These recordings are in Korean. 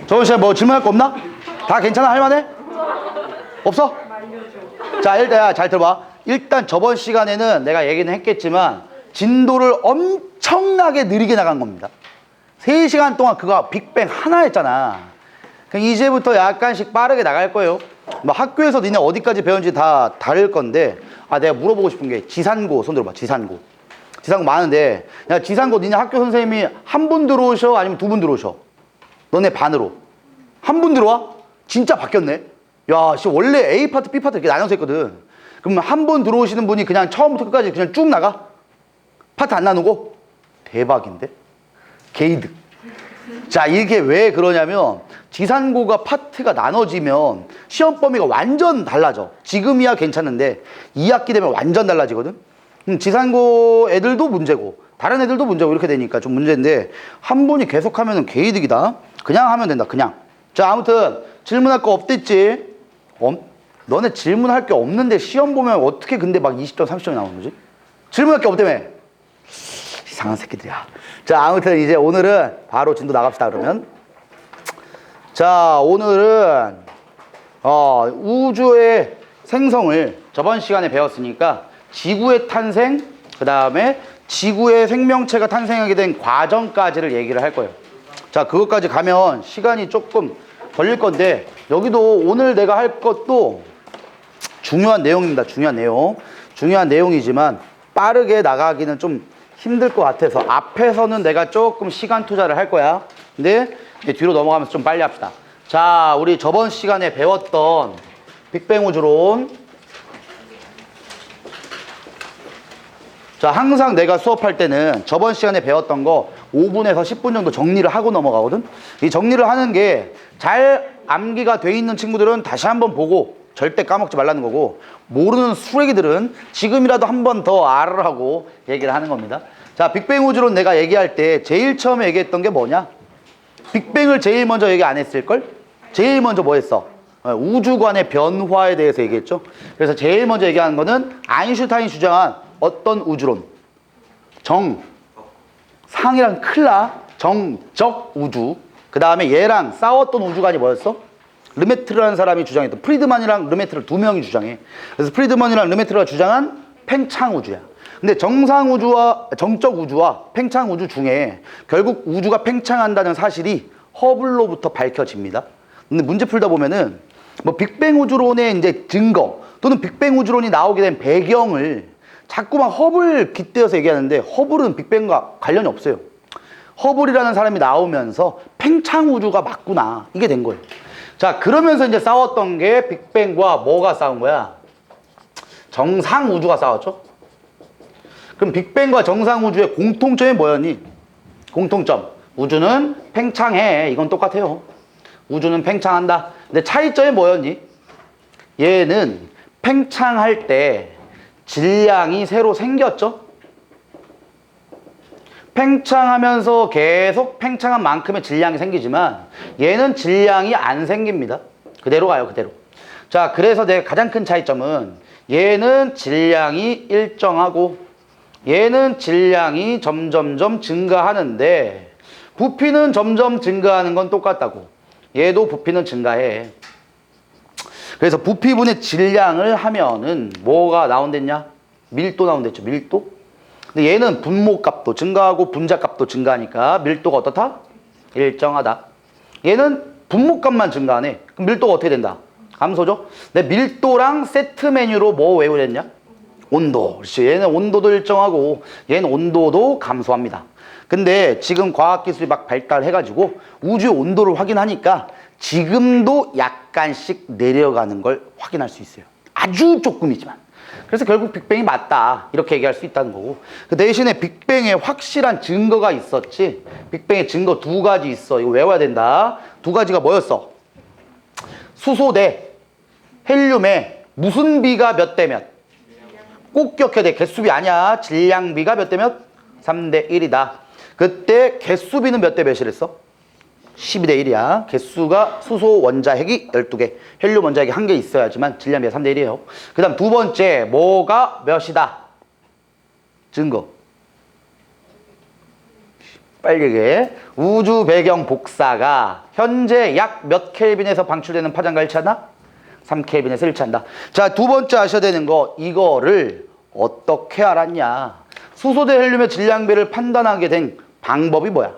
저번 시간에 뭐 질문할 거 없나? 다 괜찮아? 할만해? 없어? 자, 일단 잘 들어봐. 일단 저번 시간에는 내가 얘기는 했겠지만 진도를 엄청나게 느리게 나간 겁니다. 3시간 동안 그거 빅뱅 하나 했잖아. 이제부터 약간씩 빠르게 나갈 거예요. 뭐 학교에서 니네 어디까지 배운지 다 다를 건데, 내가 물어보고 싶은 게 지산고 손 들어봐. 지산고 많은데, 야, 지산고 니네 학교 선생님이 한 분 들어오셔? 아니면 2분 들어오셔? 너네 반으로 한 분 들어와? 진짜 바뀌었네. 야, 원래 A 파트, B 파트 이렇게 나눠서 했거든. 그러면 한 분 들어오시는 분이 그냥 처음부터 끝까지 그냥 쭉 나가? 파트 안 나누고? 대박인데? 개이득. 자, 이게 왜 그러냐면 지산고가 파트가 나눠지면 시험 범위가 완전 달라져. 지금이야 괜찮은데 2학기 되면 완전 달라지거든. 지산고 애들도 문제고 다른 애들도 문제고 이렇게 되니까 좀 문제인데, 한 분이 계속 하면은 개이득이다. 그냥 하면 된다. 그냥. 자, 아무튼 질문할 거 없댔지? 너네 질문할 게 없는데 시험 보면 어떻게 근데 막 20점 30점 나오는 거지? 질문할 게 없다며. 이상한 새끼들이야. 자, 아무튼 이제 오늘은 바로 진도 나갑시다. 그러면 자, 오늘은 우주의 생성을 저번 시간에 배웠으니까 지구의 탄생, 그 다음에 지구의 생명체가 탄생하게 된 과정까지를 얘기를 할 거예요. 자, 그것까지 가면 시간이 조금 걸릴 건데, 여기도 오늘 내가 할 것도 중요한 내용입니다. 중요한 내용이지만 빠르게 나가기는 좀 힘들 것 같아서 앞에서는 내가 조금 시간 투자를 할 거야. 근데 뒤로 넘어가면서 좀 빨리 합시다. 자, 우리 저번 시간에 배웠던 빅뱅 우주론. 자, 항상 내가 수업할 때는 저번 시간에 배웠던 거 5분에서 10분 정도 정리를 하고 넘어가거든. 이 정리를 하는 게 잘 암기가 돼 있는 친구들은 다시 한번 보고 절대 까먹지 말라는 거고, 모르는 수레기들은 지금이라도 한 번 더 알으라고 얘기를 하는 겁니다. 자, 빅뱅 우주론 내가 얘기할 때 제일 처음에 얘기했던 게 뭐냐? 빅뱅을 제일 먼저 얘기 안 했을걸? 제일 먼저 뭐 했어? 우주관의 변화에 대해서 얘기했죠. 그래서 제일 먼저 얘기하는 거는 아인슈타인이 주장한 어떤 우주론? 상이랑 클라, 정적 우주. 그 다음에 얘랑 싸웠던 우주관이 뭐였어? 르메트르라는 사람이 주장했던, 프리드만이랑 르메트르 2명이 주장해. 그래서 프리드만이랑 르메트르가 주장한 팽창 우주야. 근데 정상 우주와 정적 우주와 팽창 우주 중에 결국 우주가 팽창한다는 사실이 허블로부터 밝혀집니다. 근데 문제 풀다 보면은 뭐 빅뱅 우주론의 이제 증거 또는 빅뱅 우주론이 나오게 된 배경을 자꾸만 허블 깃대어서 얘기하는데, 허블은 빅뱅과 관련이 없어요. 허블이라는 사람이 나오면서 팽창 우주가 맞구나, 이게 된 거예요. 자, 그러면서 이제 싸웠던 게 빅뱅과 뭐가 싸운 거야? 정상 우주가 싸웠죠. 그럼 빅뱅과 정상 우주의 공통점이 뭐였니? 공통점. 우주는 팽창해. 이건 똑같아요. 우주는 팽창한다. 근데 차이점이 뭐였니? 얘는 팽창할 때 질량이 새로 생겼죠? 팽창하면서 계속 팽창한 만큼의 질량이 생기지만 얘는 질량이 안 생깁니다. 그대로 가요, 그대로. 자, 그래서 내가 가장 큰 차이점은 얘는 질량이 일정하고 얘는 질량이 점점점 증가하는데 부피는 점점 증가하는 건 똑같다고. 얘도 부피는 증가해. 그래서 부피분의 질량을 하면은 뭐가 나온댔냐? 밀도 나온댔죠, 밀도? 근데 얘는 분모값도 증가하고 분자값도 증가하니까 밀도가 어떻다? 일정하다. 얘는 분모값만 증가하네. 그럼 밀도가 어떻게 된다? 감소죠? 근데 밀도랑 세트 메뉴로 뭐 외우랬냐? 온도. 그렇지. 얘는 온도도 일정하고 얘는 온도도 감소합니다. 근데 지금 과학기술이 막 발달해가지고 우주의 온도를 확인하니까 지금도 약간씩 내려가는 걸 확인할 수 있어요. 아주 조금이지만. 그래서 결국 빅뱅이 맞다, 이렇게 얘기할 수 있다는 거고, 그 대신에 빅뱅에 확실한 증거가 있었지. 빅뱅의 증거 2가지 있어. 이거 외워야 된다. 2가지가 뭐였어? 수소 대 헬륨에 무슨 비가 몇 대 몇? 꼭 기억해야 돼. 개수비 아니야. 질량비가 몇 대 몇? 3대 1이다. 그때 개수비는 몇 대 몇이랬어? 12대 1이야. 개수가 수소 원자핵이 12개, 헬륨 원자핵이 1개 있어야지만 질량비가 3대 1이에요. 그 다음 2번째, 뭐가 몇이다? 증거. 빨리 얘기해. 우주 배경 복사가 현재 약 몇 켈빈에서 방출되는 파장과 일치한다? 3켈빈에서 일치한다. 자, 두 번째 아셔야 되는 거, 이거를 어떻게 알았냐? 수소대 헬륨의 질량비를 판단하게 된 방법이 뭐야?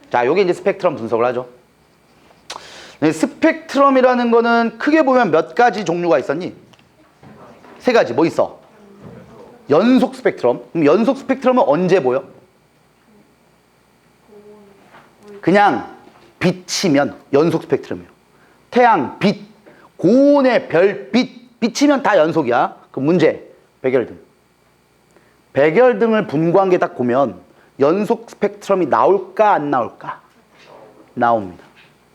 자, 요게 이제 스펙트럼 분석을 하죠. 네, 스펙트럼이라는 거는 크게 보면 몇 가지 종류가 있었니? 세 가지. 뭐 있어? 연속 스펙트럼. 그럼 연속 스펙트럼은 언제 보여? 그냥 빛이면 연속 스펙트럼이에요. 태양, 빛, 고온의 별빛, 빛이면 다 연속이야. 그럼 문제, 백열등. 백열등을 분광기에 딱 보면 연속 스펙트럼이 나올까 안 나올까? 나옵니다.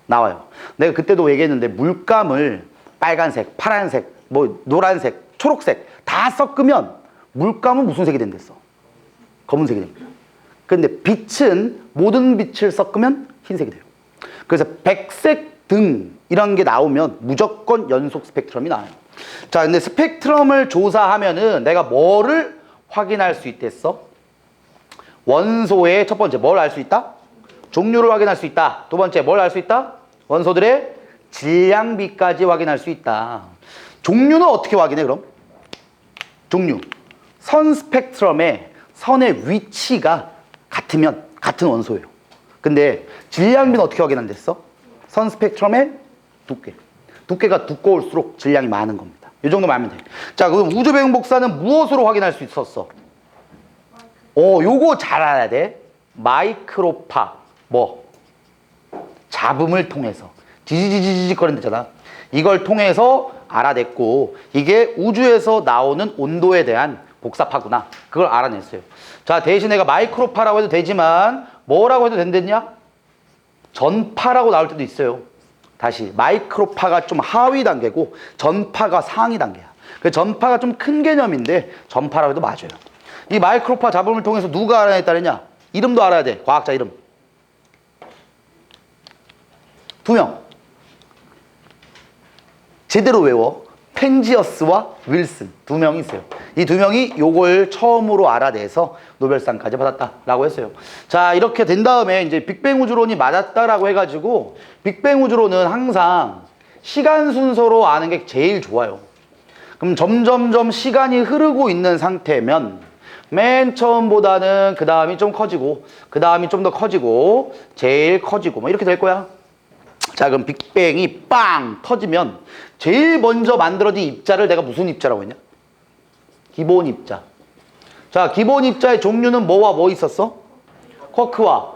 나와요. 내가 그때도 얘기했는데 물감을 빨간색, 파란색, 뭐 노란색, 초록색 다 섞으면 물감은 무슨 색이 된댔어? 검은색이 됩니다. 근데 빛은 모든 빛을 섞으면 흰색이 돼요. 그래서 백색 등 이런 게 나오면 무조건 연속 스펙트럼이 나와요. 자, 근데 스펙트럼을 조사하면은 내가 뭐를 확인할 수 있댔어? 원소의 첫 번째 뭘 알 수 있다? 종류를 확인할 수 있다. 두 번째 뭘 알 수 있다? 원소들의 질량비까지 확인할 수 있다. 종류는 어떻게 확인해 그럼? 종류. 선 스펙트럼에 선의 위치가 같으면 같은 원소예요. 근데 질량비는 어떻게 확인한댔어? 선 스펙트럼의 두께. 두께가 두꺼울수록 질량이 많은 겁니다. 이 정도만 알면 돼. 자, 그럼 우주 배경 복사는 무엇으로 확인할 수 있었어? 요거 잘 알아야 돼. 마이크로파. 뭐? 잡음을 통해서. 지지지지직 거리는 데잖아. 이걸 통해서 알아냈고, 이게 우주에서 나오는 온도에 대한 복사파구나. 그걸 알아냈어요. 자, 대신 내가 마이크로파라고 해도 되지만, 뭐라고 해도 된댔냐? 전파라고 나올 때도 있어요. 다시, 마이크로파가 좀 하위 단계고, 전파가 상위 단계야. 그 전파가 좀 큰 개념인데, 전파라고 해도 맞아요. 이 마이크로파 잡음을 통해서 누가 알아냈다느냐? 이름도 알아야 돼. 과학자 이름. 두 명. 제대로 외워. 펜지어스와 윌슨. 두 명이 있어요. 이 두 명이 요걸 처음으로 알아내서 노벨상까지 받았다라고 했어요. 자, 이렇게 된 다음에 이제 빅뱅 우주론이 맞았다라고 해가지고 빅뱅 우주론은 항상 시간 순서로 아는 게 제일 좋아요. 그럼 점점점 시간이 흐르고 있는 상태면 맨 처음보다는 그 다음이 좀 커지고 그 다음이 좀 더 커지고 제일 커지고 뭐 이렇게 될 거야. 자, 그럼 빅뱅이 빵 터지면 제일 먼저 만들어진 입자를 내가 무슨 입자라고 했냐? 기본 입자. 자, 기본 입자의 종류는 뭐와 뭐 있었어? 쿼크와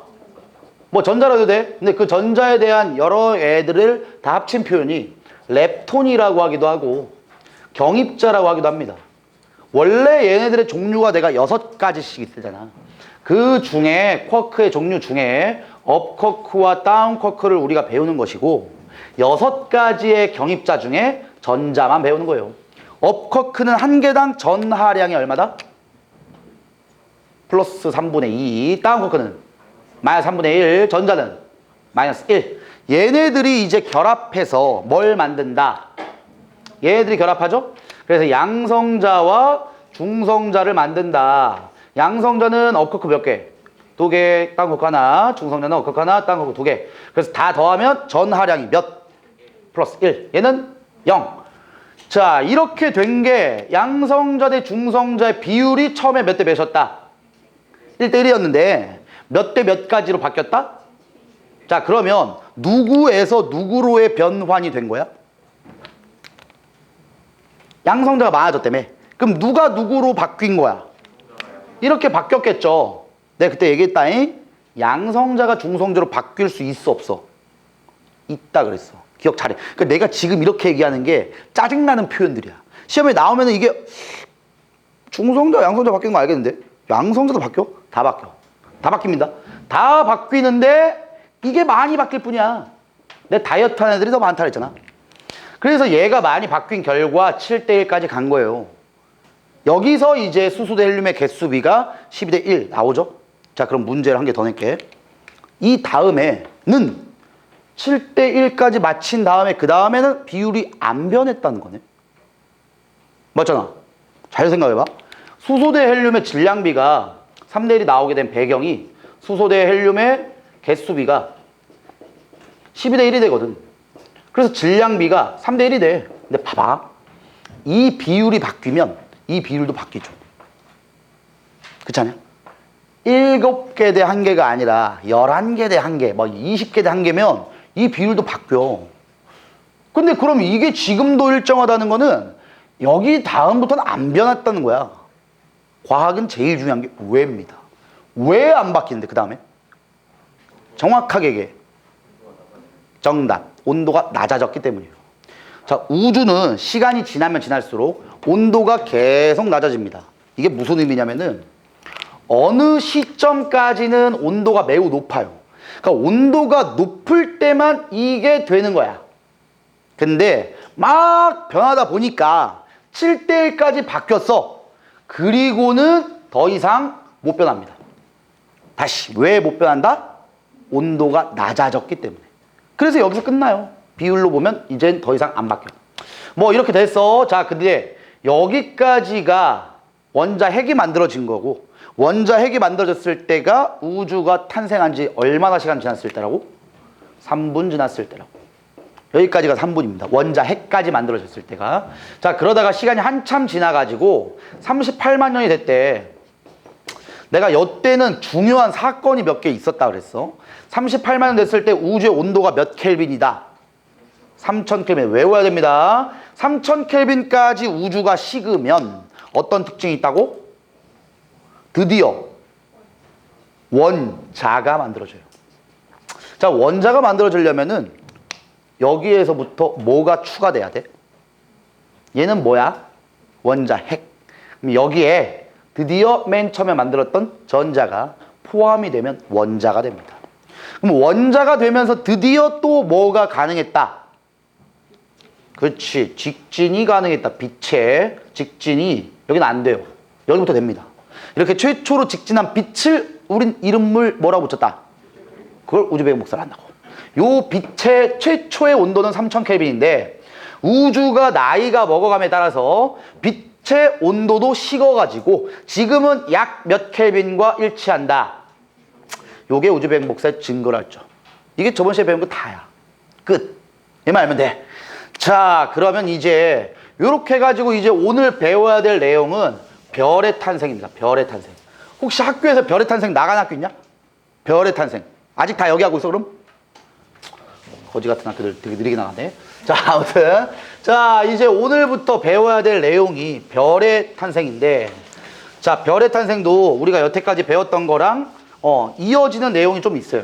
뭐 전자라도 돼. 근데 그 전자에 대한 여러 애들을 다 합친 표현이 렙톤이라고 하기도 하고 경입자라고 하기도 합니다. 원래 얘네들의 종류가 내가 6가지씩 있잖아. 그 중에 쿼크의 종류 중에 업 쿼크와 다운 쿼크를 우리가 배우는 것이고 6가지의 경입자 중에 전자만 배우는 거예요. 업 쿼크는 한 개당 전하량이 얼마다? 플러스 3분의 2. 다운 쿼크는 마이너스 3분의 1. 전자는 마이너스 1. 얘네들이 이제 결합해서 뭘 만든다? 얘네들이 결합하죠? 그래서 양성자와 중성자를 만든다. 양성자는 업 쿼크 몇 개? 2개, 다운 쿼크 하나. 중성자는 업 쿼크 하나, 다운 쿼크 2개. 그래서 다 더하면 전하량이 몇? 플러스 1. 얘는 0. 자, 이렇게 된 게 양성자 대 중성자의 비율이 처음에 몇 대 몇이었다? 1대1이었는데 몇 대 몇 가지로 바뀌었다? 자, 그러면 누구에서 누구로의 변환이 된 거야? 양성자가 많아졌다며. 그럼 누가 누구로 바뀐 거야? 이렇게 바뀌었겠죠. 내가 그때 얘기했다잉. 양성자가 중성자로 바뀔 수 있어 없어? 있다 그랬어. 기억 잘해. 그러니까 내가 지금 이렇게 얘기하는 게 짜증나는 표현들이야. 시험에 나오면 이게 중성자, 양성자 바뀌는 거 알겠는데 양성자도 바뀌어? 다 바뀌어. 다 바뀝니다. 다 바뀌는데 이게 많이 바뀔 뿐이야. 내 다이어트 하는 애들이 더 많다 그랬잖아. 그래서 얘가 많이 바뀐 결과 7대1까지 간 거예요. 여기서 이제 수소대 헬륨의 개수비가 12대1 나오죠? 자, 그럼 문제를 한 개 더 낼게. 이 다음에는 7대1까지 마친 다음에 그 다음에는 비율이 안 변했다는 거네. 맞잖아. 잘 생각해봐. 수소대 헬륨의 질량비가 3대1이 나오게 된 배경이 수소 대 헬륨의 개수비가 12대 1이 되거든. 그래서 질량비가 3대 1이 돼. 근데 봐봐. 이 비율이 바뀌면 이 비율도 바뀌죠. 그렇지 않냐? 7개 대 1개가 아니라 11개 대 1개, 뭐 20개 대 1개면 이 비율도 바뀌어. 근데 그럼 이게 지금도 일정하다는 거는 여기 다음부터는 안 변했다는 거야. 과학은 제일 중요한 게 왜입니다. 왜 안 바뀌는데 그 다음에? 정확하게 얘기해. 정답. 온도가 낮아졌기 때문이에요. 자, 우주는 시간이 지나면 지날수록 온도가 계속 낮아집니다. 이게 무슨 의미냐면은 어느 시점까지는 온도가 매우 높아요. 그러니까 온도가 높을 때만 이게 되는 거야. 근데 막 변하다 보니까 7대 1까지 바뀌었어. 그리고는 더 이상 못 변합니다. 다시 왜 못 변한다? 온도가 낮아졌기 때문에. 그래서 여기서 끝나요. 비율로 보면 이젠 더 이상 안 바뀌어. 뭐 이렇게 됐어. 자, 근데 여기까지가 원자핵이 만들어진 거고, 원자핵이 만들어졌을 때가 우주가 탄생한 지 얼마나 시간 지났을 때라고? 3분 지났을 때라고. 여기까지가 3분입니다. 원자핵까지 만들어졌을 때가. 자, 그러다가 시간이 한참 지나가지고 38만 년이 됐대. 내가 이때는 중요한 사건이 몇 개 있었다 그랬어. 38만 년 됐을 때 우주의 온도가 몇 켈빈이다? 3000켈빈. 외워야 됩니다. 3000켈빈까지 우주가 식으면 어떤 특징이 있다고? 드디어 원자가 만들어져요. 자, 원자가 만들어지려면은 여기에서부터 뭐가 추가돼야 돼? 얘는 뭐야? 원자핵. 그럼 여기에 드디어 맨 처음에 만들었던 전자가 포함이 되면 원자가 됩니다. 그럼 원자가 되면서 드디어 또 뭐가 가능했다? 그렇지. 직진이 가능했다. 빛의 직진이 여기는 안 돼요. 여기부터 됩니다. 이렇게 최초로 직진한 빛을 우린 이름을 뭐라고 붙였다? 그걸 우주배경 복사를 한다고. 요 빛의 최초의 온도는 3000켈빈인데 우주가 나이가 먹어감에 따라서 빛의 온도도 식어가지고 지금은 약 몇 켈빈과 일치한다. 요게 우주배경 복사의 증거랄죠. 이게 저번 시간에 배운 거 다야. 끝. 얘만 알면 돼. 자, 그러면 이제 요렇게 해가지고 이제 오늘 배워야 될 내용은 별의 탄생입니다. 별의 탄생. 혹시 학교에서 별의 탄생 나간 학교 있냐? 별의 탄생. 아직 다 여기 하고 있어 그럼? 거지 같은 학교들 되게 느리게 나가네. 자, 아무튼 자, 이제 오늘부터 배워야 될 내용이 별의 탄생인데, 자, 별의 탄생도 우리가 여태까지 배웠던 거랑 이어지는 내용이 좀 있어요.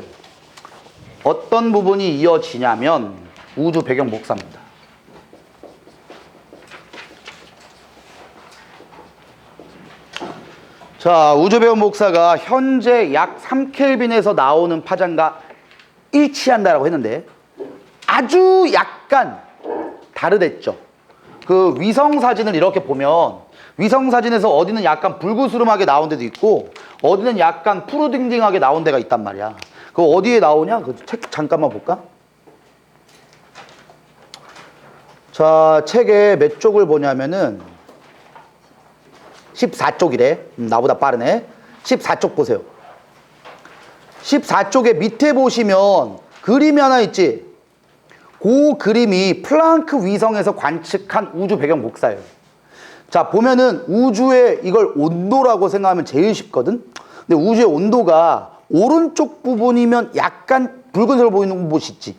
어떤 부분이 이어지냐면 우주 배경 복사입니다. 자, 우주 배경 복사가 현재 약 3켈빈에서 나오는 파장과 일치한다라고 했는데 아주 약간 다르댔죠. 그 위성 사진을 이렇게 보면 위성 사진에서 어디는 약간 불구스름하게 나온 데도 있고 어디는 약간 푸르딩딩하게 나온 데가 있단 말이야. 그거 어디에 나오냐? 그 책 잠깐만 볼까? 자, 책에 몇 쪽을 보냐면은 14쪽이래. 나보다 빠르네. 14쪽 보세요. 14쪽에 밑에 보시면 그림이 하나 있지? 그 그림이 플랑크 위성에서 관측한 우주 배경 복사예요. 자, 보면은 우주의 이걸 온도라고 생각하면 제일 쉽거든? 근데 우주의 온도가 오른쪽 부분이면 약간 붉은색으로 보이는 곳이 있지.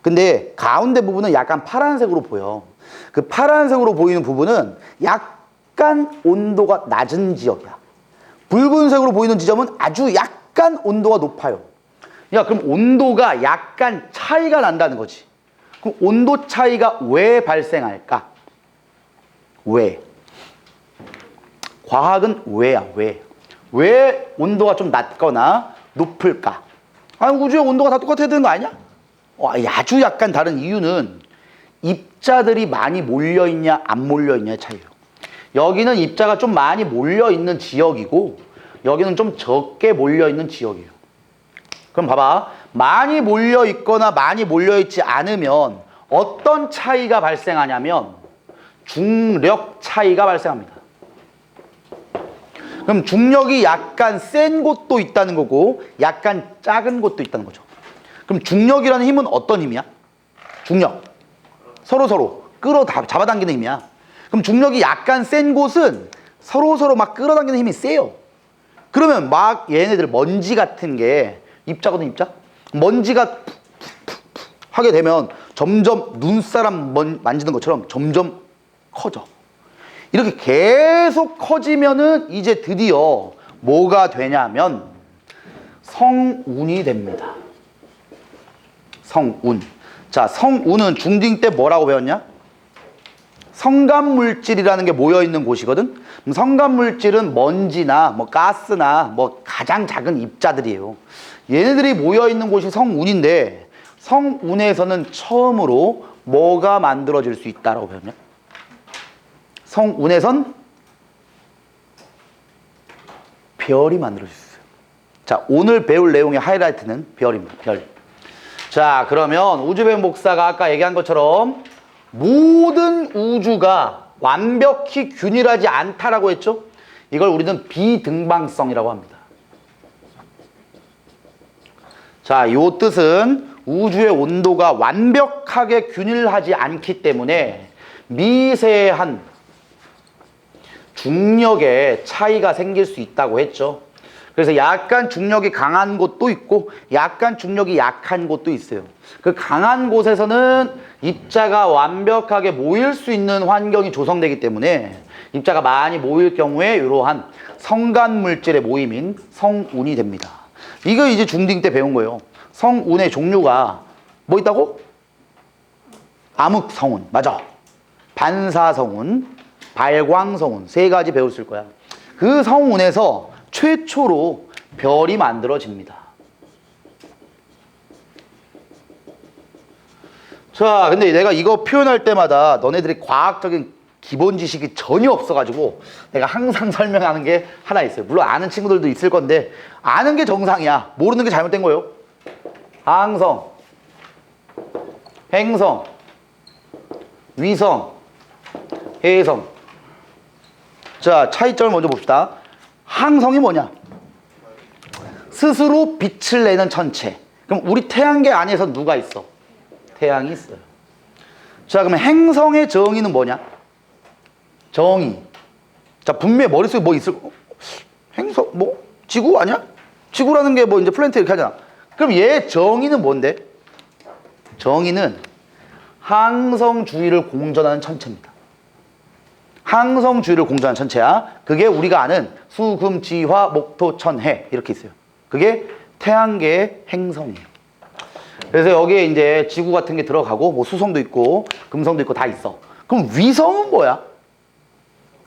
근데 가운데 부분은 약간 파란색으로 보여. 그 파란색으로 보이는 부분은 약간 온도가 낮은 지역이야. 붉은색으로 보이는 지점은 아주 약간 온도가 높아요. 야, 그럼 온도가 약간 차이가 난다는 거지. 그럼 온도 차이가 왜 발생할까? 왜? 과학은 왜야, 왜? 왜 온도가 좀 낮거나 높을까? 아, 우주의 온도가 다 똑같아야 되는 거 아니냐? 아주 약간 다른 이유는 입자들이 많이 몰려있냐, 안 몰려있냐의 차이예요. 여기는 입자가 좀 많이 몰려있는 지역이고, 여기는 좀 적게 몰려있는 지역이에요. 그럼 봐봐. 많이 몰려있거나 많이 몰려있지 않으면 어떤 차이가 발생하냐면 중력 차이가 발생합니다. 그럼 중력이 약간 센 곳도 있다는 거고 약간 작은 곳도 있다는 거죠. 그럼 중력이라는 힘은 어떤 힘이야? 중력. 서로 잡아당기는 힘이야. 그럼 중력이 약간 센 곳은 서로 막 끌어당기는 힘이 세요. 그러면 막 얘네들 먼지 같은 게 입자거든, 입자? 먼지가 하게 되면 점점 눈사람 만지는 것처럼 점점 커져. 이렇게 계속 커지면은 이제 드디어 뭐가 되냐면 성운이 됩니다. 성운. 자, 성운은 중딩 때 뭐라고 배웠냐? 성간물질이라는 게 모여있는 곳이거든? 그럼 성간물질은 먼지나 뭐 가스나 뭐 가장 작은 입자들이에요. 얘네들이 모여있는 곳이 성운인데 성운에서는 처음으로 뭐가 만들어질 수 있다라고 배웠냐? 성운에선 별이 만들어질 수 있어요. 자, 오늘 배울 내용의 하이라이트는 별입니다. 별. 자, 그러면 우주배운 목사가 아까 얘기한 것처럼 모든 우주가 완벽히 균일하지 않다라고 했죠? 이걸 우리는 비등방성이라고 합니다. 자, 이 뜻은 우주의 온도가 완벽하게 균일하지 않기 때문에 미세한 중력의 차이가 생길 수 있다고 했죠. 그래서 약간 중력이 강한 곳도 있고 약간 중력이 약한 곳도 있어요. 그 강한 곳에서는 입자가 완벽하게 모일 수 있는 환경이 조성되기 때문에 입자가 많이 모일 경우에 이러한 성간물질의 모임인 성운이 됩니다. 이거 이제 중딩 때 배운 거예요. 성운의 종류가 뭐 있다고? 암흑성운, 맞아. 반사성운, 발광성운, 세 가지 배웠을 거야. 그 성운에서 최초로 별이 만들어집니다. 자, 근데 내가 이거 표현할 때마다 너네들이 과학적인 기본 지식이 전혀 없어가지고 내가 항상 설명하는 게 하나 있어요. 물론 아는 친구들도 있을 건데 아는 게 정상이야. 모르는 게 잘못된 거예요. 항성, 행성, 위성, 해성. 자, 차이점을 먼저 봅시다. 항성이 뭐냐? 스스로 빛을 내는 천체. 그럼 우리 태양계 안에서 누가 있어? 태양이 있어요. 자, 그러면 행성의 정의는 뭐냐? 정의. 자, 분명히 머릿속에 뭐 있을, 행성, 뭐, 지구 아니야? 지구라는 게 뭐 이제 플랜트 이렇게 하잖아. 그럼 얘 정의는 뭔데? 정의는 항성 주위를 공전하는 천체입니다. 항성 주위를 공전하는 천체야. 그게 우리가 아는 수, 금, 지, 화, 목, 토, 천, 해 이렇게 있어요. 그게 태양계의 행성이에요. 그래서 여기에 이제 지구 같은 게 들어가고 뭐 수성도 있고 금성도 있고 다 있어. 그럼 위성은 뭐야?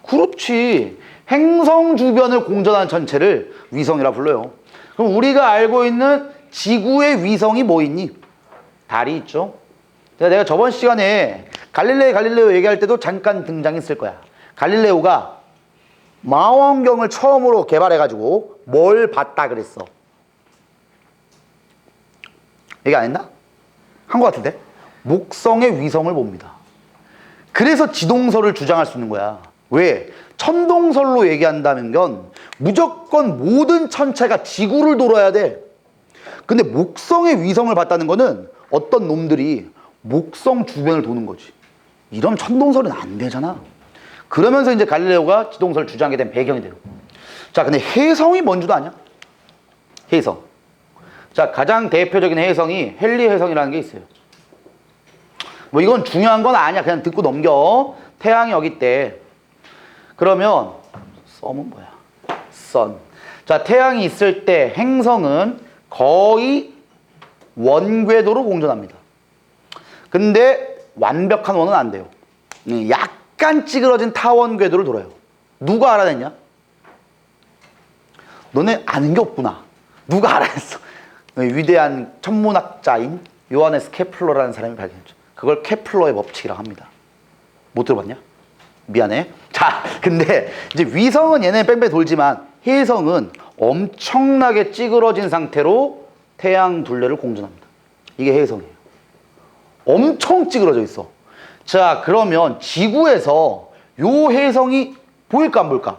그렇지. 행성 주변을 공전하는 천체를 위성이라 불러요. 그럼 우리가 알고 있는 지구의 위성이 뭐 있니? 달이 있죠. 내가 저번 시간에 갈릴레오 얘기할 때도 잠깐 등장했을 거야. 갈릴레오가 망원경을 처음으로 개발해가지고 뭘 봤다 그랬어? 얘기 안 했나? 한 것 같은데? 목성의 위성을 봅니다. 그래서 지동설을 주장할 수 있는 거야. 왜? 천동설로 얘기한다는 건 무조건 모든 천체가 지구를 돌아야 돼. 근데 목성의 위성을 봤다는 거는 어떤 놈들이 목성 주변을 도는 거지. 이런 천동설은 안 되잖아. 그러면서 이제 갈릴레오가 지동설을 주장하게 된 배경이 돼요. 자, 근데 해성이 뭔 줄 아냐? 해성. 자, 가장 대표적인 해성이 헨리 해성이라는 게 있어요. 뭐 이건 중요한 건 아니야. 그냥 듣고 넘겨. 태양이 여기 있대. 그러면 썸은 뭐야? 선. 자, 태양이 있을 때 행성은 거의 원궤도로 공전합니다. 근데 완벽한 원은 안 돼요. 약간 찌그러진 타원 궤도를 돌아요. 누가 알아냈냐? 너네 아는 게 없구나. 누가 알아냈어? 위대한 천문학자인 요하네스 케플러라는 사람이 발견했죠. 그걸 케플러의 법칙이라고 합니다. 못 들어봤냐? 미안해. 자, 근데 이제 위성은 얘네 뺑뺑 돌지만 해성은 엄청나게 찌그러진 상태로 태양 둘레를 공전합니다. 이게 해성이에요. 엄청 찌그러져 있어. 자, 그러면 지구에서 요 해성이 보일까 안 보일까?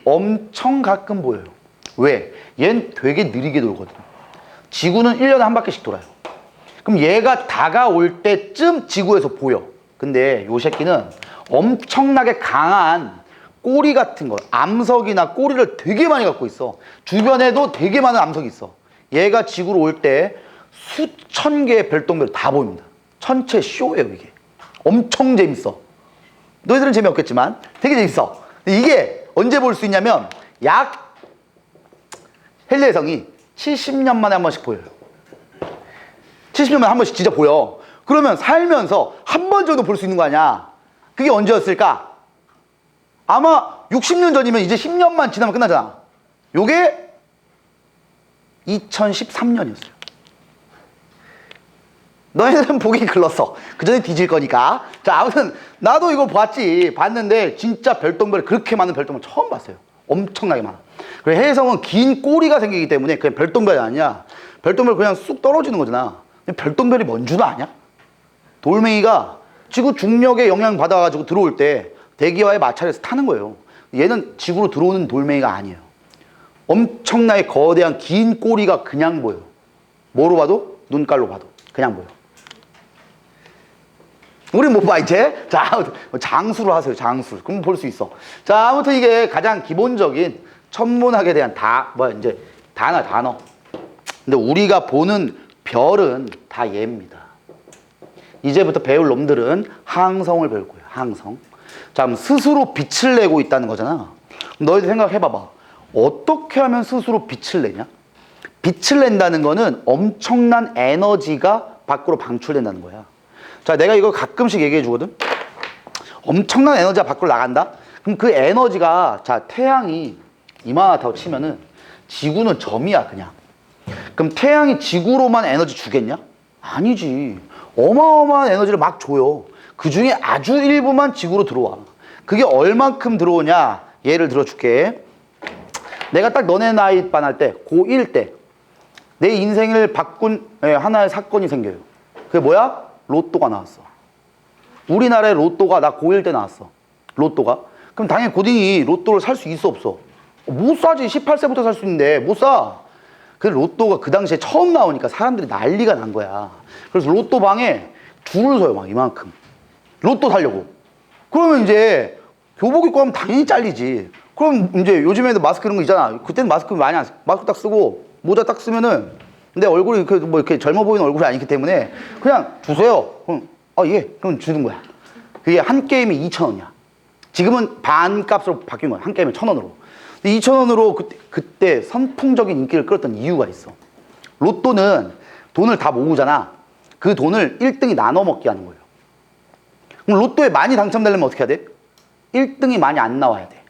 엄청 가끔 보여요. 왜? 얘는 되게 느리게 돌거든. 지구는 1년에 한 바퀴씩 돌아요. 그럼 얘가 다가올 때쯤 지구에서 보여. 근데 요 새끼는 엄청나게 강한 꼬리 같은 거, 암석이나 꼬리를 되게 많이 갖고 있어. 주변에도 되게 많은 암석이 있어. 얘가 지구로 올 때 수천 개의 별똥별이 다 보입니다. 전체 쇼예요, 이게. 엄청 재밌어. 너희들은 재미없겠지만 되게 재밌어. 근데 이게 언제 볼 수 있냐면 약 헬리해성이 70년 만에 한 번씩 보여요. 70년 만에 한 번씩 진짜 보여. 그러면 살면서 한 번 정도 볼 수 있는 거 아니야. 그게 언제였을까? 아마 60년 전이면 이제 10년만 지나면 끝나잖아. 요게 2013년이었어요. 너희들은 보기 글렀어. 그 전에 뒤질 거니까. 자, 아무튼 나도 이거 봤는데 진짜 별똥별, 그렇게 많은 별똥별 처음 봤어요. 엄청나게 많아. 그리고 해성은 긴 꼬리가 생기기 때문에 그냥 별똥별이 아니야. 별똥별 그냥 쑥 떨어지는 거잖아. 근데 별똥별이 뭔 줄 아냐? 돌멩이가 지구 중력에 영향 받아가지고 들어올 때 대기와의 마찰에서 타는 거예요. 얘는 지구로 들어오는 돌멩이가 아니에요. 엄청나게 거대한 긴 꼬리가 그냥 보여. 뭐로 봐도? 눈깔로 봐도 그냥 보여. 우리 못 봐, 이제? 자, 장수로 하세요, 장수. 그럼 볼 수 있어. 자, 아무튼 이게 가장 기본적인 천문학에 대한 단어. 근데 우리가 보는 별은 다 얘입니다. 이제부터 배울 놈들은 항성을 배울 거예요, 항성. 자, 그럼 스스로 빛을 내고 있다는 거잖아. 너희들 생각해봐봐. 어떻게 하면 스스로 빛을 내냐? 빛을 낸다는 거는 엄청난 에너지가 밖으로 방출된다는 거야. 자, 내가 이걸 가끔씩 얘기해 주거든. 엄청난 에너지가 밖으로 나간다? 그럼 그 에너지가, 자, 태양이 이만하다고 치면은 지구는 점이야, 그냥. 그럼 태양이 지구로만 에너지 주겠냐? 아니지. 어마어마한 에너지를 막 줘요. 그 중에 아주 일부만 지구로 들어와. 그게 얼만큼 들어오냐? 예를 들어줄게. 내가 딱 너네 나이 반할 때, 고1 때, 내 인생을 바꾼 하나의 사건이 생겨요. 그게 뭐야? 로또가 나왔어. 우리나라의 로또가 나 고1 때 나왔어. 로또가. 그럼 당연히 고딩이 로또를 살 수 있어, 없어? 못 사지. 18세부터 살 수 있는데 못 사. 그 로또가 그 당시에 처음 나오니까 사람들이 난리가 난 거야. 그래서 로또 방에 줄을 서요, 막 이만큼. 로또 사려고. 그러면 이제 교복 입고 하면 당연히 잘리지. 그럼 이제 요즘에도 마스크 이런 거 있잖아. 그때는 마스크 많이 안 써. 마스크 딱 쓰고 모자 딱 쓰면은 내 얼굴이 이렇게 젊어 보이는 얼굴이 아니기 때문에 그냥 주세요. 그럼 예. 그럼 주는 거야. 그게 한 게임에 2,000원이야. 지금은 반값으로 바뀐 거야. 한 게임에 1,000원으로. 2,000원으로 그때 선풍적인 인기를 끌었던 이유가 있어. 로또는 돈을 다 모으잖아. 그 돈을 1등이 나눠 먹게 하는 거예요. 그럼 로또에 많이 당첨되려면 어떻게 해야 돼? 1등이 많이 안 나와야 돼.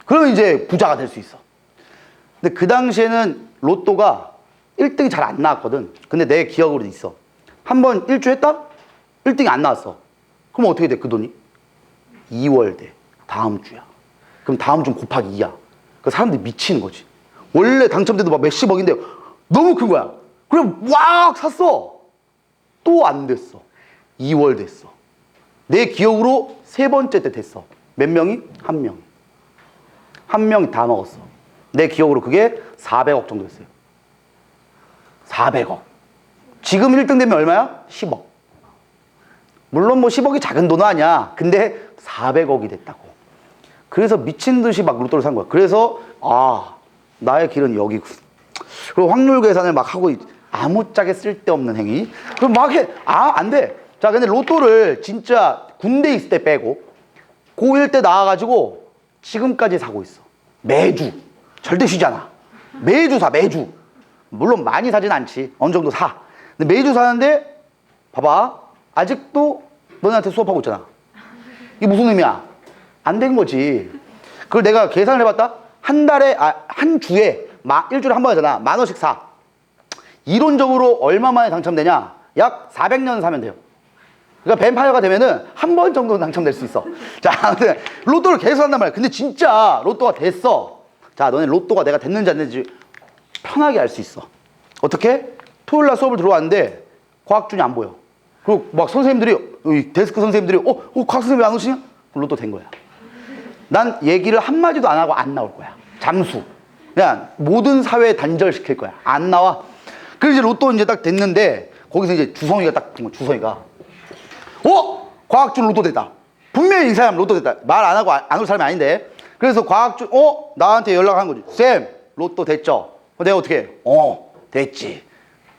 그러면 이제 부자가 될 수 있어. 근데 그 당시에는 로또가 1등이 잘 안 나왔거든. 근데 내 기억으로 있어. 한번 일주 했다? 1등이 안 나왔어. 그럼 어떻게 돼, 그 돈이? 2월 돼. 다음 주야. 그럼 다음 주 곱하기 2야. 그 사람들이 미치는 거지. 원래 당첨돼도 막 몇십억인데 너무 큰 거야. 그럼 왁 샀어. 또 안 됐어. 2월 됐어. 내 기억으로 세 번째 때 됐어. 몇 명이? 한 명. 한 명이 다 먹었어. 내 기억으로 그게 400억 정도 됐어요. 400억. 지금 1등 되면 얼마야? 10억. 물론 뭐 10억이 작은 돈은 아니야. 근데 400억이 됐다고. 그래서 미친 듯이 막 로또를 산 거야. 그래서 나의 길은 여기군. 그리고 확률 계산을 막 하고 아무짝에 쓸데없는 행위. 그럼 막 해. 안 돼. 자, 근데 로또를 진짜 군대 있을 때 빼고 고1 때 나와가지고 지금까지 사고 있어. 매주. 절대 쉬지 않아. 매주 사, 매주. 물론 많이 사진 않지. 어느 정도 사. 근데 매주 사는데 봐봐. 아직도 너네한테 수업하고 있잖아. 이게 무슨 의미야? 안 된 거지. 그걸 내가 계산을 해봤다? 한 주에, 일주일에 한 번 하잖아. 10,000원씩 사. 이론적으로 얼마 만에 당첨되냐? 약 400년 사면 돼요. 그러니까 뱀파이어가 되면은 한 번 정도 당첨될 수 있어. 자, 아무튼 로또를 계속 한단 말이야. 근데 진짜 로또가 됐어. 자, 너네 로또가 내가 됐는지 안 됐는지 편하게 알 수 있어. 어떻게? 토요일 날 수업을 들어왔는데 과학준이 안 보여. 그리고 막 선생님들이, 데스크 선생님들이 과학 선생님 왜 안 오시냐? 로또 된 거야. 난 얘기를 한마디도 안 하고 안 나올 거야. 잠수. 그냥 모든 사회에 단절시킬 거야. 안 나와. 그래서 이제 로또 이제 딱 됐는데 거기서 이제 주성이가 딱 주성이가 과학주 로또 됐다. 분명히 이 사람 로또 됐다. 말 안 하고 안 올 사람이 아닌데. 그래서 과학주 나한테 연락한 거지. 쌤 로또 됐죠? 내가 어떻게 해? 됐지.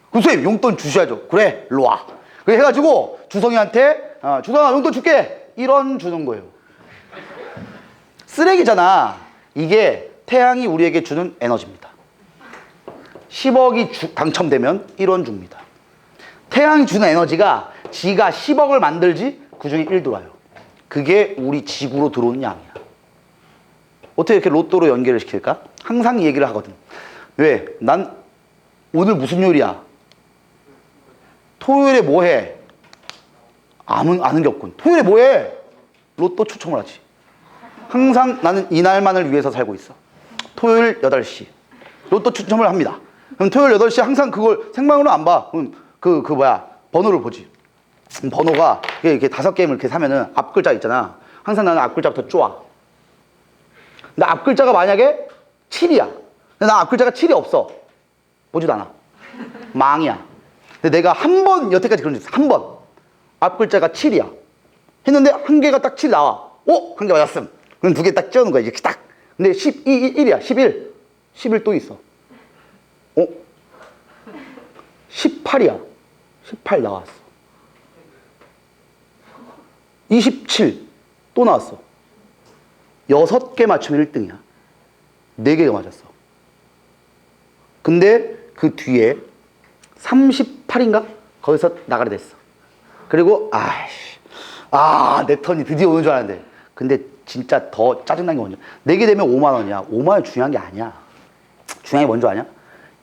그럼 쌤 용돈 주셔야죠. 그래 일로 와. 그래 해가지고 주성이한테 주성아 용돈 줄게. 1원 주는 거예요. 쓰레기잖아. 이게 태양이 우리에게 주는 에너지입니다. 10억이 당첨되면 1원 줍니다. 태양이 주는 에너지가 지가 10억을 만들지 그중에 1 들어와요. 그게 우리 지구로 들어오는 양이야. 어떻게 이렇게 로또로 연결을 시킬까? 항상 이 얘기를 하거든. 왜? 난 오늘 무슨 요일이야? 토요일에 뭐 해? 아는 게 없군. 토요일에 뭐 해? 로또 추첨을 하지. 항상 나는 이날만을 위해서 살고 있어. 토요일 8시 로또 추첨을 합니다. 그럼 토요일 8시에 항상 그걸 생방으로 안 봐. 그럼 번호를 보지. 번호가 이렇게 5게임을 이렇게 사면은 앞 글자 있잖아. 항상 나는 앞 글자부터 쪼아. 근데 앞 글자가 만약에 7이야. 근데 나 앞 글자가 7이 없어. 보지도 않아. 망이야. 근데 내가 한 번 여태까지 그런 적 있어. 한 번. 앞 글자가 7이야. 했는데 한 개가 딱 7 나와. 한 개 맞았음. 그럼 2개 딱 찌우는 거야. 이렇게 딱. 근데 1이야. 11. 11 또 있어. 18이야. 18 나왔어. 27 또 나왔어. 6개 맞추면 1등이야. 4개가 맞았어. 근데 그 뒤에 38인가? 거기서 나가게 됐어. 그리고 내 턴이 드디어 오는 줄 알았는데 근데 진짜 더 짜증난 게 뭔지 4개 되면 5만 원이야. 5만 원 중요한 게 아니야. 중요한 게 뭔지 아냐?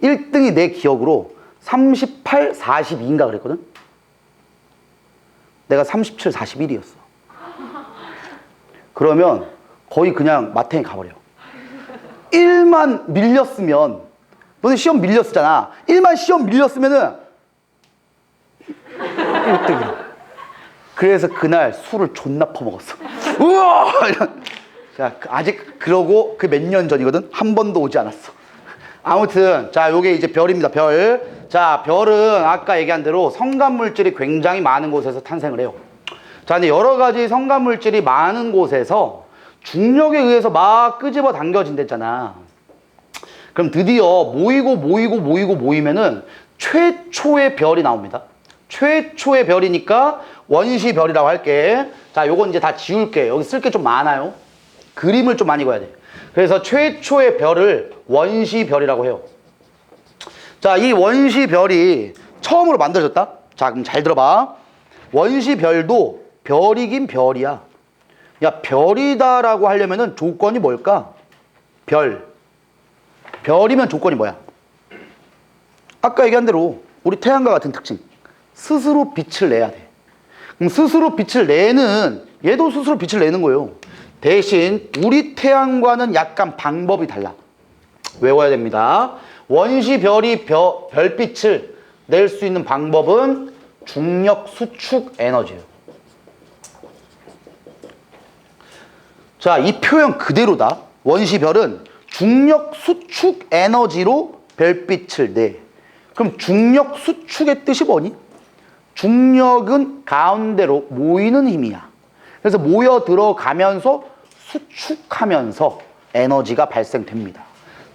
1등이 내 기억으로 38, 42인가 그랬거든? 내가 37, 41이었어. 그러면 거의 그냥 마탱이 가버려. 1만 밀렸으면, 너네 시험 밀렸었잖아. 1만 시험 밀렸으면은 1등이야. 그래서 그날 술을 존나 퍼먹었어. 우와! 자, 아직 그러고 그 몇 년 전이거든? 한 번도 오지 않았어. 아무튼 자 요게 이제 별입니다. 별. 자 별은 아까 얘기한 대로 성간물질이 굉장히 많은 곳에서 탄생을 해요. 자 근데 여러 가지 성간물질이 많은 곳에서 중력에 의해서 막 끄집어 당겨진댔잖아. 그럼 드디어 모이면은 최초의 별이 나옵니다. 최초의 별이니까 원시별이라고 할게. 자 요건 이제 다 지울게. 여기 쓸 게 좀 많아요. 그림을 좀 많이 그려야 돼. 그래서 최초의 별을 원시별이라고 해요. 자, 이 원시별이 처음으로 만들어졌다? 자, 그럼 잘 들어봐. 원시별도 별이긴 별이야. 야, 별이다라고 하려면은 조건이 뭘까? 별. 별이면 조건이 뭐야? 아까 얘기한 대로 우리 태양과 같은 특징. 스스로 빛을 내야 돼. 그럼 스스로 빛을 내는, 얘도 스스로 빛을 내는 거예요. 대신 우리 태양과는 약간 방법이 달라. 외워야 됩니다. 원시별이 별빛을 낼 수 있는 방법은 중력 수축 에너지예요. 자, 이 표현 그대로다. 원시별은 중력 수축 에너지로 별빛을 내. 그럼 중력 수축의 뜻이 뭐니? 중력은 가운데로 모이는 힘이야. 그래서 모여 들어가면서 수축하면서 에너지가 발생됩니다.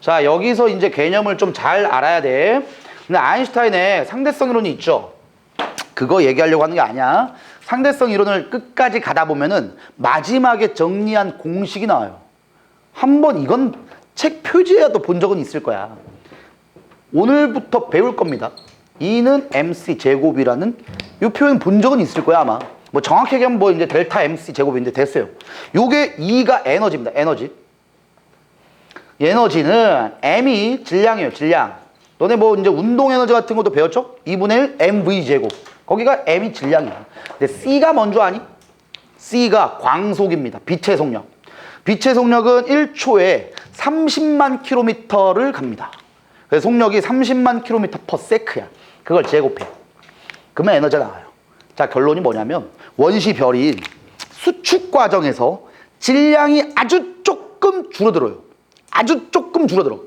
자, 여기서 이제 개념을 좀 잘 알아야 돼. 근데 아인슈타인의 상대성 이론이 있죠. 그거 얘기하려고 하는 게 아니야. 상대성 이론을 끝까지 가다 보면은 마지막에 정리한 공식이 나와요. 한번 이건 책 표지에도 본 적은 있을 거야. 오늘부터 배울 겁니다. E는 MC 제곱이라는 이 표현 본 적은 있을 거야 아마. 뭐 정확하게 하면 뭐 이제 델타 MC 제곱인데 됐어요. 요게 E가 에너지입니다. 에너지. 에너지는 M이 질량이에요. 질량. 너네 뭐 이제 운동 에너지 같은 것도 배웠죠? 2분의 1 mv 제곱. 거기가 M이 질량이야. 근데 C가 뭔지 아니? C가 광속입니다. 빛의 속력. 빛의 속력은 1초에 30만 킬로미터를 갑니다. 그래서 속력이 30만 킬로미터 per sec야. 그걸 제곱해. 그러면 에너지가 나와요. 자, 결론이 뭐냐면 원시별이 수축 과정에서 질량이 아주 조금 줄어들어요. 아주 조금 줄어들어.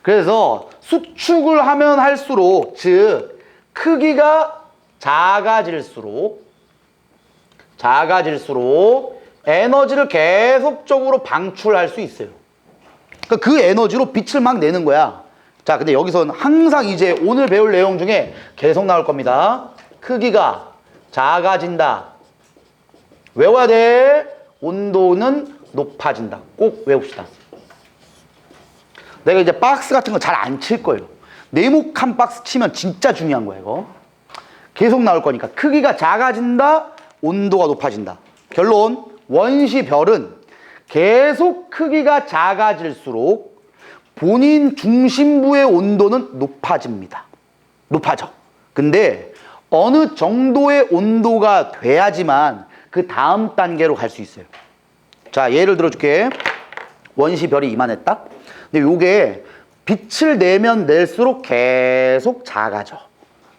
그래서 수축을 하면 할수록, 즉 크기가 작아질수록 에너지를 계속적으로 방출할 수 있어요. 그러니까 그 에너지로 빛을 막 내는 거야. 자, 근데 여기서는 항상 이제 오늘 배울 내용 중에 계속 나올 겁니다. 크기가 작아진다. 외워야 돼. 온도는 높아진다. 꼭 외웁시다. 내가 이제 박스 같은 거 잘 안 칠 거예요. 네모칸 박스 치면 진짜 중요한 거야, 이거. 계속 나올 거니까. 크기가 작아진다. 온도가 높아진다. 결론, 원시별은 계속 크기가 작아질수록 본인 중심부의 온도는 높아집니다. 높아져. 근데 어느 정도의 온도가 돼야지만 그 다음 단계로 갈 수 있어요. 자, 예를 들어줄게. 원시별이 이만했다. 근데 요게 빛을 내면 낼수록 계속 작아져.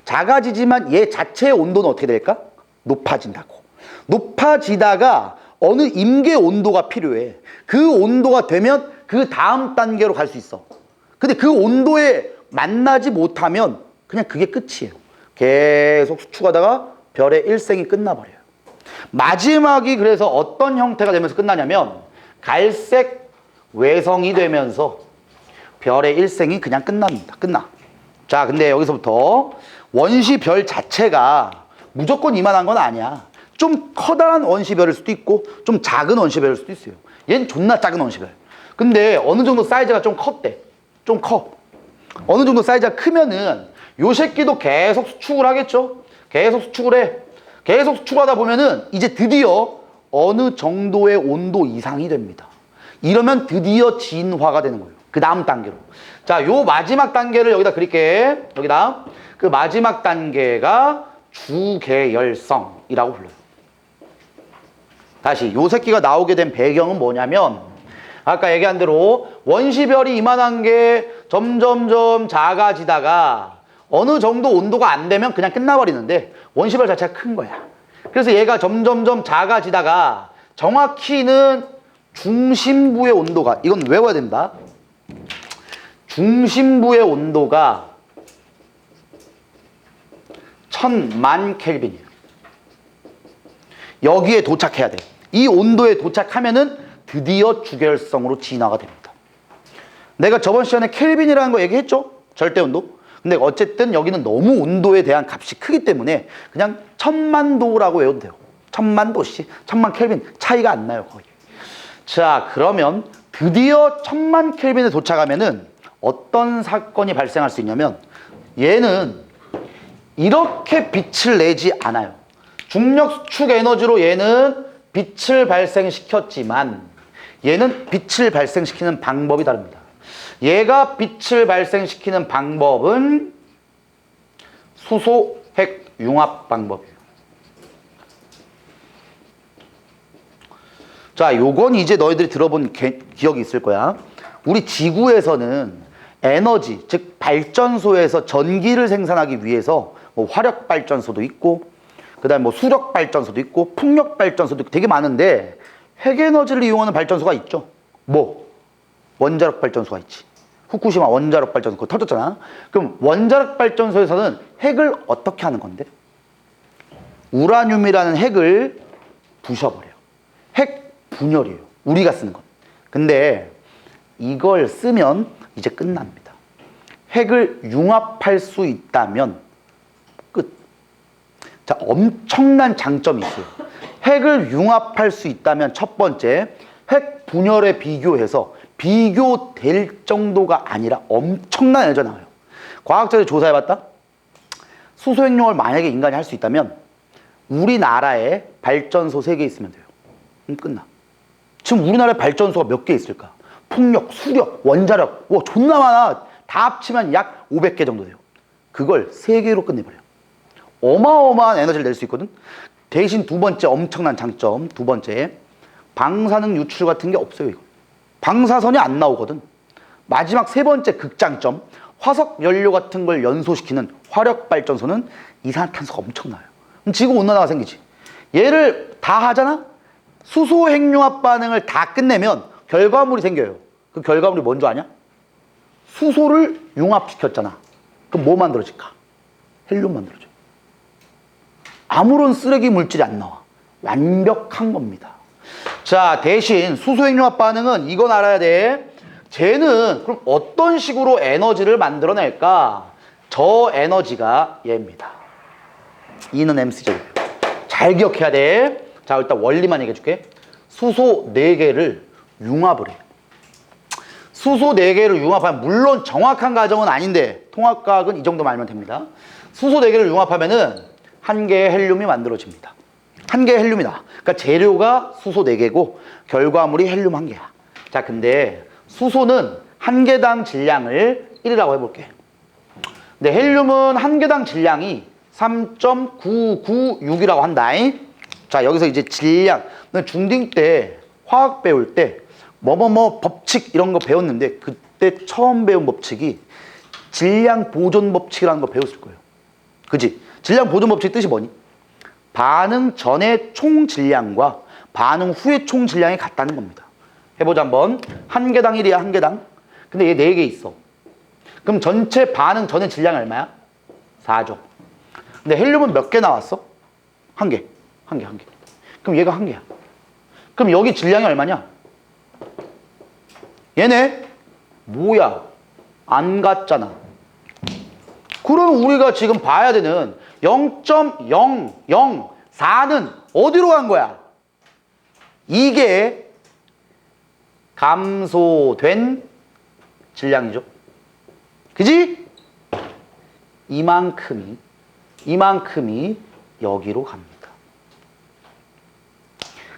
작아지지만 얘 자체의 온도는 어떻게 될까? 높아진다고. 높아지다가 어느 임계 온도가 필요해. 그 온도가 되면 그 다음 단계로 갈 수 있어. 근데 그 온도에 만나지 못하면 그냥 그게 끝이에요. 계속 수축하다가 별의 일생이 끝나버려요. 마지막이 그래서 어떤 형태가 되면서 끝나냐면 갈색 외성이 되면서 별의 일생이 그냥 끝납니다. 끝나. 자, 근데 여기서부터 원시별 자체가 무조건 이만한 건 아니야. 좀 커다란 원시별일 수도 있고 좀 작은 원시별일 수도 있어요. 얘는 존나 작은 원시별. 근데 어느 정도 사이즈가 좀 컸대. 좀 커. 어느 정도 사이즈가 크면은 요 새끼도 계속 수축을 하겠죠. 계속 수축을 해. 계속 수축하다 보면은 이제 드디어 어느 정도의 온도 이상이 됩니다. 이러면 드디어 진화가 되는 거예요. 그 다음 단계로. 자, 요 마지막 단계를 여기다 그릴게. 여기다. 그 마지막 단계가 주계열성이라고 불러요. 다시 요 새끼가 나오게 된 배경은 뭐냐면 아까 얘기한 대로 원시별이 이만한 게 점점점 작아지다가 어느 정도 온도가 안 되면 그냥 끝나버리는데 원시별 자체가 큰 거야. 그래서 얘가 점점점 작아지다가 정확히는 중심부의 온도가, 이건 외워야 된다. 중심부의 온도가 1000만 켈빈이에요. 여기에 도착해야 돼. 이 온도에 도착하면은 드디어 주계열성으로 진화가 됩니다. 내가 저번 시간에 켈빈이라는 거 얘기했죠? 절대온도. 근데 어쨌든 여기는 너무 온도에 대한 값이 크기 때문에 그냥 1000만 도라고 외워도 돼요. 1000만 도씨, 1000만 켈빈 차이가 안 나요, 거의. 자, 그러면 드디어 1000만 켈빈에 도착하면은 어떤 사건이 발생할 수 있냐면 얘는 이렇게 빛을 내지 않아요. 중력 수축 에너지로 얘는 빛을 발생시켰지만 얘는 빛을 발생시키는 방법이 다릅니다. 얘가 빛을 발생시키는 방법은 수소 핵 융합 방법이에요. 자, 요건 이제 너희들이 들어본 기억이 있을 거야. 우리 지구에서는 에너지, 즉 발전소에서 전기를 생산하기 위해서 뭐 화력 발전소도 있고 그다음에 뭐 수력 발전소도 있고 풍력 발전소도 있고 되게 많은데 핵 에너지를 이용하는 발전소가 있죠. 뭐 원자력 발전소가 있지. 후쿠시마 원자력 발전소 그거 터졌잖아. 그럼 원자력 발전소에서는 핵을 어떻게 하는 건데? 우라늄이라는 핵을 부셔버려요. 핵 분열이에요. 우리가 쓰는 건. 근데 이걸 쓰면 이제 끝납니다. 핵을 융합할 수 있다면 끝. 자, 엄청난 장점이 있어요. 핵을 융합할 수 있다면 첫 번째, 핵 분열에 비교해서 비교될 정도가 아니라 엄청난 에너지가 나와요. 과학자들이 조사해봤다? 수소핵융합을 만약에 인간이 할 수 있다면 우리나라에 발전소 3개 있으면 돼요. 끝나. 지금 우리나라에 발전소가 몇 개 있을까? 풍력, 수력, 원자력, 와 존나 많아. 다 합치면 약 500개 정도 돼요. 그걸 3개로 끝내버려요. 어마어마한 에너지를 낼 수 있거든. 대신 두 번째 엄청난 장점, 두 번째 방사능 유출 같은 게 없어요. 이거. 방사선이 안 나오거든. 마지막 세 번째 극장점, 화석 연료 같은 걸 연소시키는 화력 발전소는 이산화탄소가 엄청나요. 그럼 지구 온난화가 생기지. 얘를 다 하잖아? 수소 핵융합 반응을 다 끝내면 결과물이 생겨요. 그 결과물이 뭔지 아냐? 수소를 융합시켰잖아. 그럼 뭐 만들어질까? 헬륨 만들어져. 아무런 쓰레기 물질이 안 나와. 완벽한 겁니다. 자, 대신 수소 핵융합 반응은 이건 알아야 돼. 쟤는 그럼 어떤 식으로 에너지를 만들어낼까? 저 에너지가 얘입니다. E는 mc제곱. 잘 기억해야 돼. 자, 일단 원리만 얘기해 줄게. 수소 4개를 융합을 해. 수소 4개를 융합하면, 물론 정확한 가정은 아닌데 통합과학은 이 정도만 알면 됩니다. 수소 4개를 융합하면은 한 개의 헬륨이 만들어집니다. 한 개의 헬륨이다. 그러니까 재료가 수소 4개고 결과물이 헬륨 1개야. 자, 근데 수소는 한 개당 질량을 1이라고 해볼게. 근데 헬륨은 한 개당 질량이 3.996이라고 한다. 자, 여기서 이제 질량. 중딩 때 화학 배울 때 뭐뭐뭐 법칙 이런 거 배웠는데 그때 처음 배운 법칙이 질량 보존 법칙이라는 거 배웠을 거예요. 그지? 질량 보존 법칙 뜻이 뭐니? 반응 전의 총 질량과 반응 후의 총 질량이 같다는 겁니다. 해보자 한번. 한 개당 1이야, 한 개당. 근데 얘 4개 있어. 그럼 전체 반응 전의 질량이 얼마야? 4죠. 근데 헬륨은 몇 개 나왔어? 한 개. 한 개. 그럼 얘가 한 개야. 그럼 여기 질량이 얼마냐? 얘네 뭐야? 안 같잖아. 그럼 우리가 지금 봐야 되는 0.004는 어디로 간 거야? 이게 감소된 질량이죠. 그지? 이만큼이 여기로 갑니다.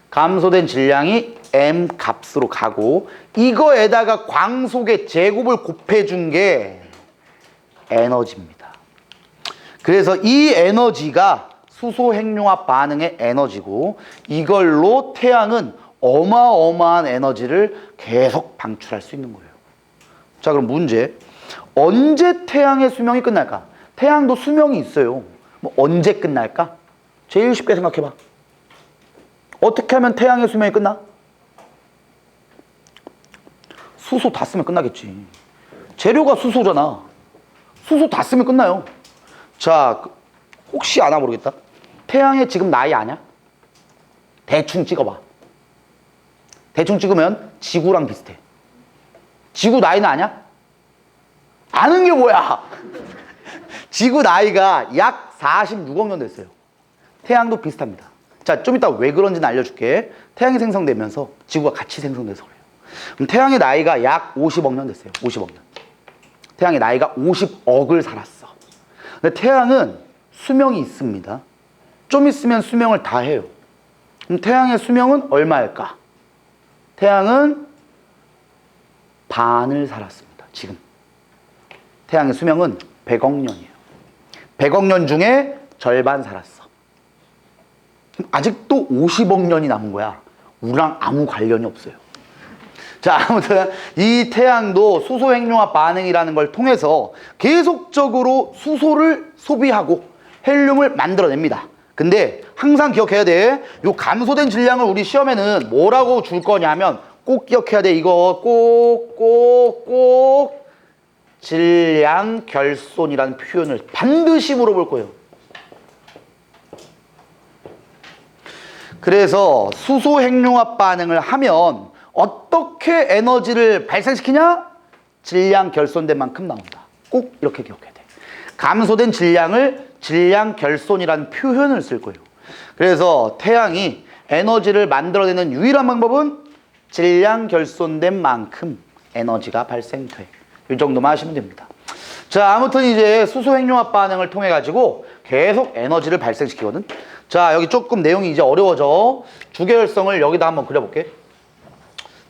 감소된 질량이 m 값으로 가고 이거에다가 광속의 제곱을 곱해준 게 에너지입니다. 그래서 이 에너지가 수소 핵융합 반응의 에너지고 이걸로 태양은 어마어마한 에너지를 계속 방출할 수 있는 거예요. 자, 그럼 문제. 언제 태양의 수명이 끝날까? 태양도 수명이 있어요. 뭐 언제 끝날까? 제일 쉽게 생각해봐. 어떻게 하면 태양의 수명이 끝나? 수소 다 쓰면 끝나겠지. 재료가 수소잖아. 수소 다 쓰면 끝나요. 자, 혹시 아나 모르겠다. 태양의 지금 나이 아냐? 대충 찍어봐. 대충 찍으면 지구랑 비슷해. 지구 나이는 아냐? 아는 게 뭐야? 지구 나이가 약 46억 년 됐어요. 태양도 비슷합니다. 자, 좀 이따 왜 그런지는 알려줄게. 태양이 생성되면서 지구가 같이 생성돼서 그래요. 그럼 태양의 나이가 약 50억 년 됐어요. 50억 년. 태양의 나이가 50억을 살았어. 근데 태양은 수명이 있습니다. 좀 있으면 수명을 다 해요. 그럼 태양의 수명은 얼마일까? 태양은 반을 살았습니다. 지금. 태양의 수명은 100억 년이에요. 100억 년 중에 절반 살았어. 아직도 50억 년이 남은 거야. 우리랑 아무 관련이 없어요. 자, 아무튼 이 태양도 수소 핵융합 반응이라는 걸 통해서 계속적으로 수소를 소비하고 헬륨을 만들어냅니다. 근데 항상 기억해야 돼. 요 감소된 질량을 우리 시험에는 뭐라고 줄 거냐면 꼭 기억해야 돼. 이거 꼭 질량 결손이라는 표현을 반드시 물어볼 거예요. 그래서 수소 핵융합 반응을 하면 어떻게 에너지를 발생시키냐? 질량 결손된 만큼 나온다. 꼭 이렇게 기억해야 돼. 감소된 질량을 질량 결손이라는 표현을 쓸 거예요. 그래서 태양이 에너지를 만들어내는 유일한 방법은 질량 결손된 만큼 에너지가 발생돼. 이 정도만 하시면 됩니다. 자, 아무튼 이제 수소 핵융합 반응을 통해 가지고 계속 에너지를 발생시키거든. 자, 여기 조금 내용이 이제 어려워져. 주계열성을 여기다 한번 그려볼게.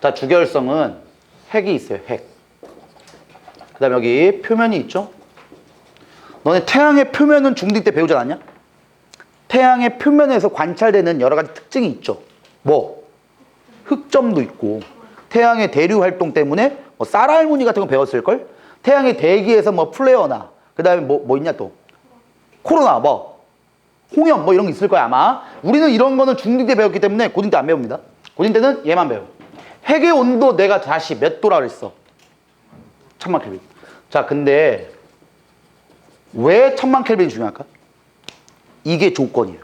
자, 주계열성은 핵이 있어요. 핵. 그 다음에 여기 표면이 있죠. 너네 태양의 표면은 중딩 때 배우지 않았냐? 태양의 표면에서 관찰되는 여러 가지 특징이 있죠. 뭐? 흑점도 있고 태양의 대류 활동 때문에 뭐 쌀알무늬 같은 거 배웠을걸? 태양의 대기에서 뭐 플레어나 그 다음에 뭐 있냐 또? 코로나 뭐? 홍염 뭐 이런 거 있을 거야 아마. 우리는 이런 거는 중2 때 배웠기 때문에 고2 때 안 배웁니다. 고2 때는 얘만 배워. 핵의 온도 내가 다시 몇 도라 그랬어? 1000만 켈빈. 자, 근데 왜 1000만 켈빈이 중요할까? 이게 조건이에요.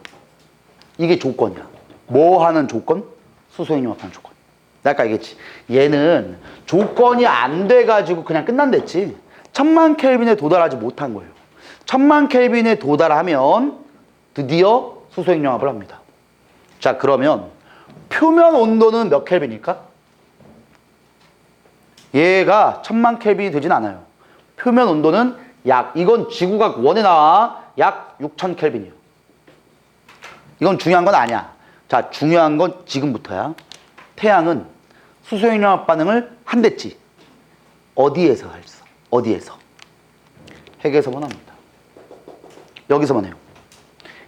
이게 조건이야. 뭐 하는 조건? 수소핵융합하는 조건. 내가 아까 얘기했지. 얘는 조건이 안 돼가지고 그냥 끝난댔지. 1000만 켈빈에 도달하지 못한 거예요. 1000만 켈빈에 도달하면 드디어 수소핵융합을 합니다. 자, 그러면 표면 온도는 몇 켈빈일까? 얘가 1000만 켈빈이 되진 않아요. 표면 온도는 이건 지구가 원에 나와 약 6000 켈빈이에요. 이건 중요한 건 아니야. 자, 중요한 건 지금부터야. 태양은 수소핵융합 반응을 한댔지. 어디에서 했어? 어디에서? 핵에서만 합니다. 여기서만 해요.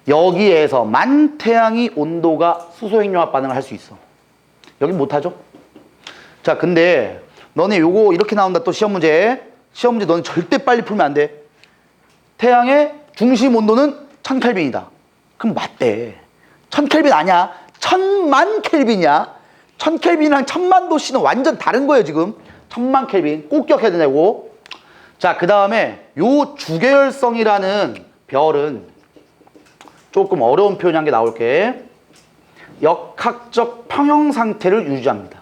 여기에서만 태양이 온도가 수소핵융합 반응을 할 수 있어. 여긴 못하죠? 자, 근데 너네 요거 이렇게 나온다 또 시험 문제. 시험 문제 너는 절대 빨리 풀면 안 돼. 태양의 중심 온도는 1000켈빈이다. 그럼 맞대. 1000켈빈 아니야. 1000만 켈빈이야. 1000켈빈이랑 1000만 도씨는 완전 다른 거예요, 지금. 1000만 켈빈. 꼭 기억해야 되고. 자, 그 다음에 요 주계열성이라는 별은 조금 어려운 표현이 한 개 나올게. 역학적 평형 상태를 유지합니다.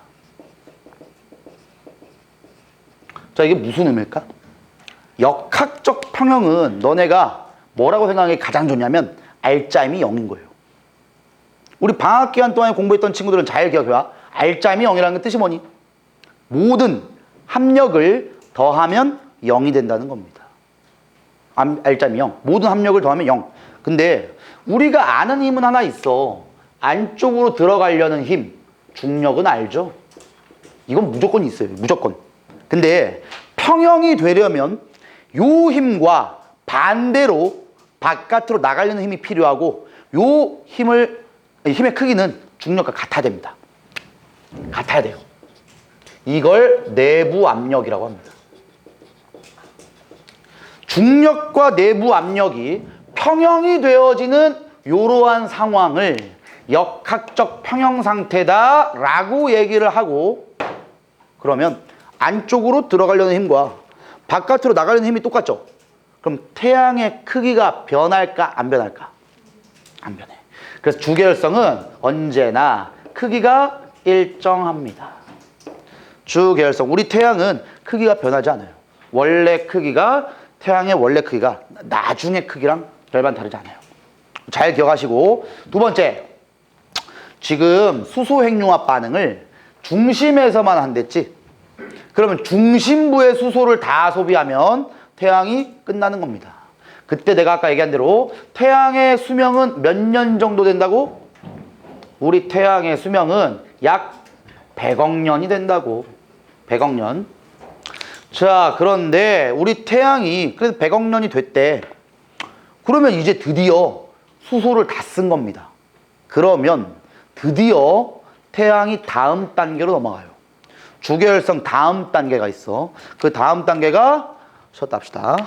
자, 이게 무슨 의미일까? 역학적 평형은 너네가 뭐라고 생각하는 게 가장 좋냐면 알짜임이 0인 거예요. 우리 방학 기간 동안에 공부했던 친구들은 잘 기억해봐. 알짜임이 0이라는 뜻이 뭐니? 모든 합력을 더하면 0이 된다는 겁니다. 알짜임이 0. 모든 합력을 더하면 0. 근데 우리가 아는 힘은 하나 있어. 안쪽으로 들어가려는 힘. 중력은 알죠? 이건 무조건 있어요. 무조건. 근데 평형이 되려면 요 힘과 반대로 바깥으로 나가려는 힘이 필요하고 요 힘의 크기는 중력과 같아야 됩니다. 같아야 돼요. 이걸 내부 압력이라고 합니다. 중력과 내부 압력이 평형이 되어지는 이러한 상황을 역학적 평형 상태다라고 얘기를 하고, 그러면 안쪽으로 들어가려는 힘과 바깥으로 나가려는 힘이 똑같죠? 그럼 태양의 크기가 변할까 안 변할까? 안 변해. 그래서 주계열성은 언제나 크기가 일정합니다. 주계열성. 우리 태양은 크기가 변하지 않아요. 원래 크기가, 태양의 원래 크기가 나중의 크기랑 별반 다르지 않아요. 잘 기억하시고, 두 번째, 지금 수소핵융합 반응을 중심에서만 한댔지. 그러면 중심부의 수소를 다 소비하면 태양이 끝나는 겁니다. 그때 내가 아까 얘기한 대로 태양의 수명은 몇 년 정도 된다고? 우리 태양의 수명은 약 100억 년이 된다고. 100억 년. 자, 그런데 우리 태양이 그래서 100억 년이 됐대. 그러면 이제 드디어 수소를 다 쓴 겁니다. 그러면 드디어 태양이 다음 단계로 넘어가요. 주계열성 다음 단계가 있어. 그 다음 단계가 쉬었다 합시다.